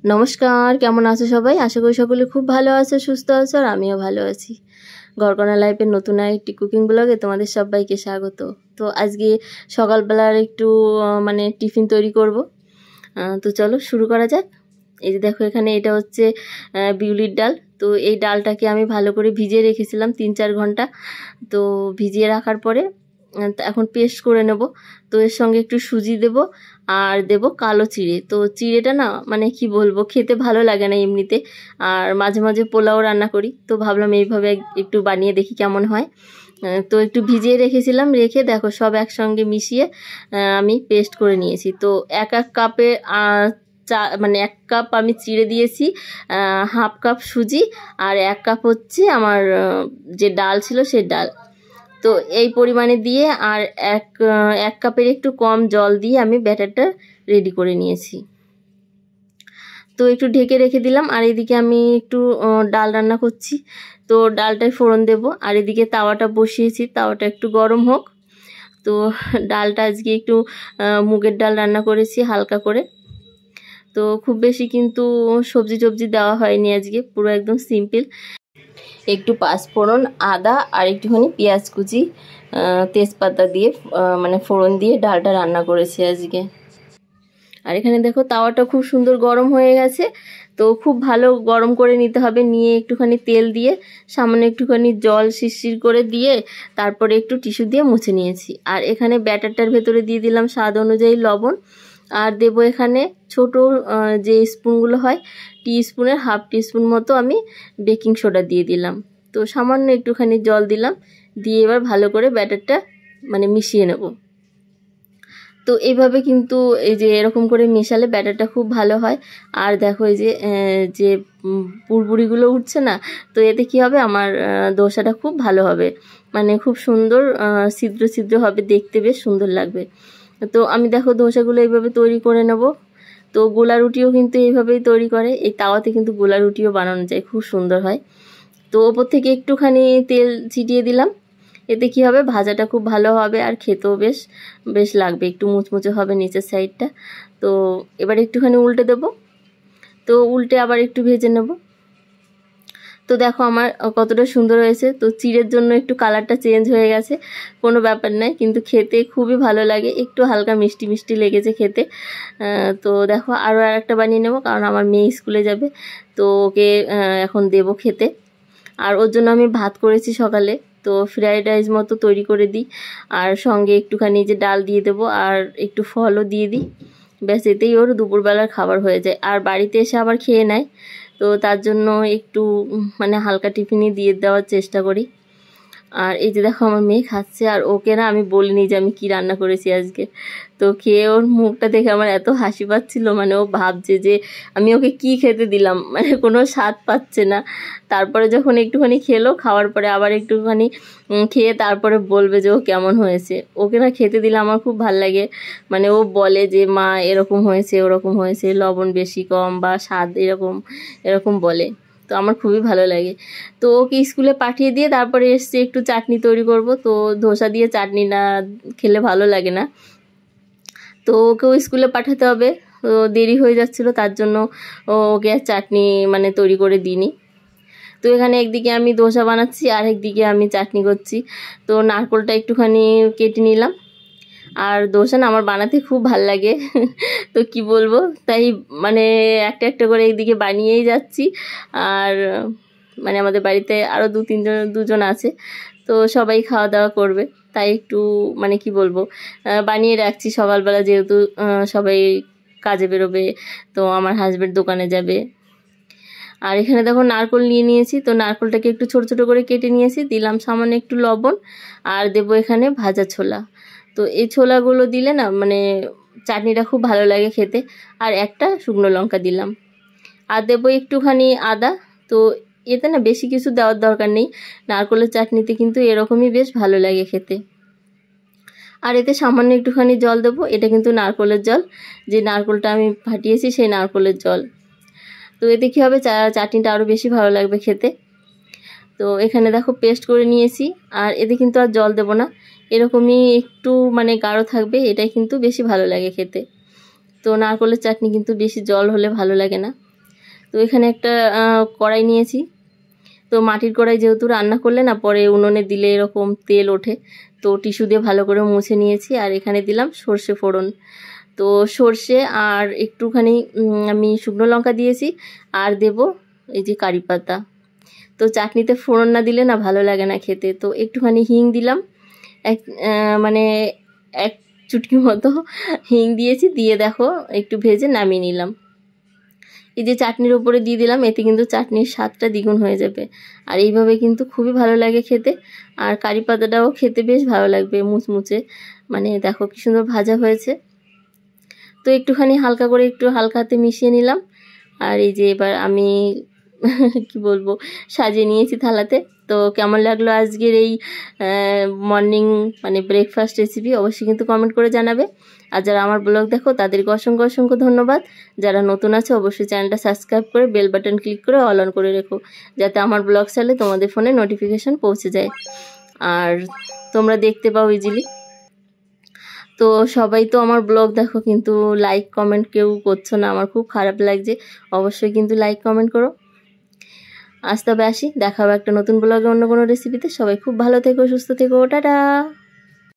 নমস্কার, কেমন আছো সবাই? আশা করি সকলে খুব ভালো আছো, সুস্থ আছো, আর আমিও ভালো আছি। ঘরকন্যা লাইফের নতুন একটি কুকিং ব্লগে তোমাদের সবাইকে স্বাগত। তো আজকে সকালবেলার একটু টিফিন তৈরি করব। তো চলো শুরু করা যাক। এই যে দেখো, এখানে এটা হচ্ছে বিউলির ডাল। তো এই ডালটাকে আমি ভালো করে ভিজিয়ে রেখেছিলাম 3-4 ঘন্টা। তো ভিজিয়ে রাখার পরে এখন পেস্ট করে নেব। তো এর সঙ্গে একটু সুজি দেব আর দেব কালো চিড়ে। তো চিড়েটা না কি বলবো, খেতে ভালো লাগে না এমনিতে, আর মাঝে মাঝে পোলাও রান্না করি, তো ভাবলাম এইভাবে একটু বানিয়ে দেখি কেমন হয়। তো একটু ভিজিয়ে রেখেছিলাম, রেখে দেখো সব একসঙ্গে মিশিয়ে আমি পেস্ট করে নিয়েছি। তো এক কাপে 1 কাপ আমি চিড়ে দিয়েছি, 1/2 কাপ সুজি, আর 1 কাপ হচ্ছে আমার যে ডাল ছিল সেই ডাল। তো এই পরিমাণে দিয়ে আর এক কাপের একটু কম জল দিয়ে আমি ব্যাটারটা রেডি করে নিয়েছি। তো একটু ঢেকে রেখে দিলাম, আর এদিকে আমি একটু ডাল রান্না করছি। তো ডালটায় ফোড়ন দেব, আর এদিকে তাওয়াটা বসিয়েছি, তাওয়াটা একটু গরম হোক। তো ডালটা আজকে একটু মুগের ডাল রান্না করেছি হালকা করে। তো খুব বেশি কিন্তু সবজি টবজি দেওয়া হয়নি আজকে, পুরো একদম সিম্পল। একটু পাঁচফোড়ন, আদা আর একটুখানি পেঁয়াজ কুচি, তেজপাতা দিয়ে ফোড়ন দিয়ে ডালটা রান্না করেছি আজকে। আর এখানে দেখো তাওয়াটা খুব সুন্দর গরম হয়ে গেছে। তো খুব ভালো গরম করে নিতে হবে, নিয়ে একটুখানি তেল দিয়ে সামান্য একটুখানি জল শিরশির করে দিয়ে তারপরে একটু টিস্যু দিয়ে মুছে নিয়েছি। আর এখানে ব্যাটারটার ভেতরে দিয়ে দিলাম স্বাদ অনুযায়ী লবণ, আর দেবো এখানে ছোট যে স্পুনগুলো হয়, টিস্পুনের 1/2 টিস্পুন মতো আমি বেকিং সোডা দিয়ে দিলাম। তো সামান্য একটুখানি জল দিলাম, দিয়ে এবার ভালো করে ব্যাটারটা মিশিয়ে নেব। তো এইভাবে কিন্তু এই যে এরকম করে মেশালে ব্যাটারটা খুব ভালো হয়। আর দেখো এই যে পুরপুরিগুলো উঠছে না, তো এতে কি হবে, আমার দোসাটা খুব ভালো হবে, খুব সুন্দর ছিদ্র ছিদ্র হবে, দেখতে বেশ সুন্দর লাগবে। তো আমি দেখো দোসাগুলো এইভাবে তৈরি করে নেব। তো গোলা রুটিও কিন্তু এইভাবেই তৈরি করে, এই তাওয়াতে কিন্তু গোলা রুটিও বানানো যায়, খুব সুন্দর হয়। তো ওপর থেকে একটুখানি তেল ছিটিয়ে দিলাম, এতে কি হবে, ভাজাটা খুব ভালো হবে আর খেতেও বেশ বেশ লাগবে, একটু মুচমুচে হবে নিচের সাইডটা। তো এবার একটুখানি উল্টে দেব, তো উল্টে আবার একটু ভেজে নেব। তো দেখো আমার কতটা সুন্দর হয়েছে। তো চিড়ের জন্য একটু কালারটা চেঞ্জ হয়ে গেছে, কোনো ব্যাপার নয়, কিন্তু খেতে খুবই ভালো লাগে, একটু হালকা মিষ্টি মিষ্টি লেগেছে খেতে। তো দেখো আরও একটা বানিয়ে নেব, কারণ আমার মেয়ে স্কুলে যাবে, তো ওকে এখন দেবো খেতে। আর ওর জন্য আমি ভাত করেছি সকালে, তো ফ্রাইড রাইস মতো তৈরি করে দিই, আর সঙ্গে একটুখানি যে ডাল দিয়ে দেবো আর একটু ফলও দিয়ে দিই, ব্যাস এতেই ওর দুপুরবেলার খাবার হয়ে যায়। আর বাড়িতে এসে আবার খেয়ে নেয়, তো তার জন্য একটু হালকা টিফিনই দিয়ে দেওয়ার চেষ্টা করি। আর এই যে দেখো আমার মেয়ে খাচ্ছে, আর ওকে না আমি বলিনি যে আমি কি রান্না করেছি আজকে। তো খেয়ে ওর মুখটা দেখে আমার এত হাসি পাচ্ছিল, ও ভাবছে যে আমি ওকে কি খেতে দিলাম, কোনো স্বাদ পাচ্ছে না। তারপরে যখন একটুখানি খেলো, খাওয়ার পরে আবার একটুখানি খেয়ে তারপরে বলবে যে ও কেমন হয়েছে। ওকে না খেতে দিলে আমার খুব ভাল লাগে, ও বলে যে মা এরকম হয়েছে, ওরকম হয়েছে, লবণ বেশি কম বা স্বাদ এরকম এরকম বলে। তো আমার খুবই ভালো লাগে। তো ওকে স্কুলে পাঠিয়ে দিয়ে তারপরে এসছে একটু চাটনি তৈরি করব। তো ধোসা দিয়ে চাটনি না খেলে ভালো লাগে না, তো ওকেও স্কুলে পাঠাতে হবে। তো দেরি হয়ে যাচ্ছিলো, তার জন্য ওকে আর চাটনি তৈরি করে দিইনি। তো এখানে একদিকে আমি ধোসা বানাচ্ছি, আর একদিকে আমি চাটনি করছি। তো নারকেলটা একটুখানি কেটে নিলাম, আর দোসা না আমার বানাতে খুব ভাল লাগে তো কি বলবো, তাই একটা একটা করে এইদিকে বানিয়েই যাচ্ছি। আর আমাদের বাড়িতে আরও 2-3 জন আছে, তো সবাই খাওয়া দাওয়া করবে, তাই একটু কি বলবো, বানিয়ে রাখছি সকালবেলা, যেহেতু সবাই কাজে বেরোবে, তো আমার হাজবেন্ড দোকানে যাবে। আর এখানে দেখো নারকেল নিয়ে নিয়েছি, তো নারকেলটাকে একটু ছোট ছোট করে কেটে নিয়েছি, দিলাম সামান্য একটু লবণ, আর দেবো এখানে ভাজা ছোলা। তো এই ছোলাগুলো দিলে না চাটনিটা খুব ভালো লাগে খেতে। আর একটা শুকনো লঙ্কা দিলাম, আর দেবো একটুখানি আদা। তো এতে না বেশি কিছু দেওয়ার দরকার নেই, নারকেলের চাটনিতে কিন্তু এরকমই বেশ ভালো লাগে খেতে। আর এতে সামান্য একটুখানি জল দেবো, এটা কিন্তু নারকেলের জল, যে নারকেলটা আমি ফাটিয়েছি সেই নারকেলের জল। তো এতে কী হবে, চাটনিটা আরও বেশি ভালো লাগবে খেতে। তো এখানে দেখো পেস্ট করে নিয়েছি, আর এতে কিন্তু আর জল দেব না, এরকমই একটু গাঢ় থাকবে, এটাই কিন্তু বেশি ভালো লাগে খেতে। তো নারকেলের চাটনি কিন্তু বেশি জল হলে ভালো লাগে না। তো এখানে একটা কড়াই নিয়েছি। তো মাটির কড়াই যেহেতু রান্না করলে না পরে উনুনে দিলে এরকম তেল ওঠে, তো টিস্যু দিয়ে ভালো করে মুছে নিয়েছি। আর এখানে দিলাম সর্ষে ফোড়ন। তো সর্ষে আর একটুখানি আমি শুকনো লঙ্কা দিয়েছি, আর দেব এই যে কারি পাতা। তো চাটনিতে ফোড়ন না দিলে না ভালো লাগে না খেতে। তো একটুখানি হিং দিলাম, মানে এক চুটকি মতো হিং দিয়েছি, দিয়ে দেখো একটু ভেজে নামিয়ে নিলাম। এই যে চাটনির ওপরে দিয়ে দিলাম, এতে কিন্তু চাটনির স্বাদটা দ্বিগুণ হয়ে যাবে। আর এইভাবে কিন্তু খুবই ভালো লাগে খেতে। আর কারি পাতাটাও খেতে বেশ ভালো লাগবে, মুচমুচে, মানে দেখো কি সুন্দর ভাজা হয়েছে। তো একটুখানি হালকা করে একটু হালকা হাতে মিশিয়ে নিলাম। আর এই যে এবার আমি কি বলবো, সাজিয়ে নিয়েছি থালাতে। তো কেমন লাগলো আজকের এই মর্নিং মানে ব্রেকফাস্ট রেসিপি, অবশ্যই কিন্তু কমেন্ট করে জানাবে। আর যারা আমার ব্লগ দেখো তাদেরকে অসংখ্য অসংখ্য ধন্যবাদ। যারা নতুন আছে অবশ্যই চ্যানেলটা সাবস্ক্রাইব করে বেল বাটন ক্লিক করে অল অন করে রেখো, যাতে আমার ব্লগ চাইলে তোমাদের ফোনে নোটিফিকেশান পৌঁছে যায় আর তোমরা দেখতে পাও ইজিলি। তো সবাই তো আমার ব্লগ দেখো, কিন্তু লাইক কমেন্ট কেউ করছো না, আমার খুব খারাপ লাগছে। অবশ্যই কিন্তু লাইক কমেন্ট করো। আজ তবে আসি, দেখা হবে একটা নতুন ব্লগে অন্য কোনো রেসিপিতে। সবাই খুব ভালো থেকো, সুস্থ থেকো, টাটা।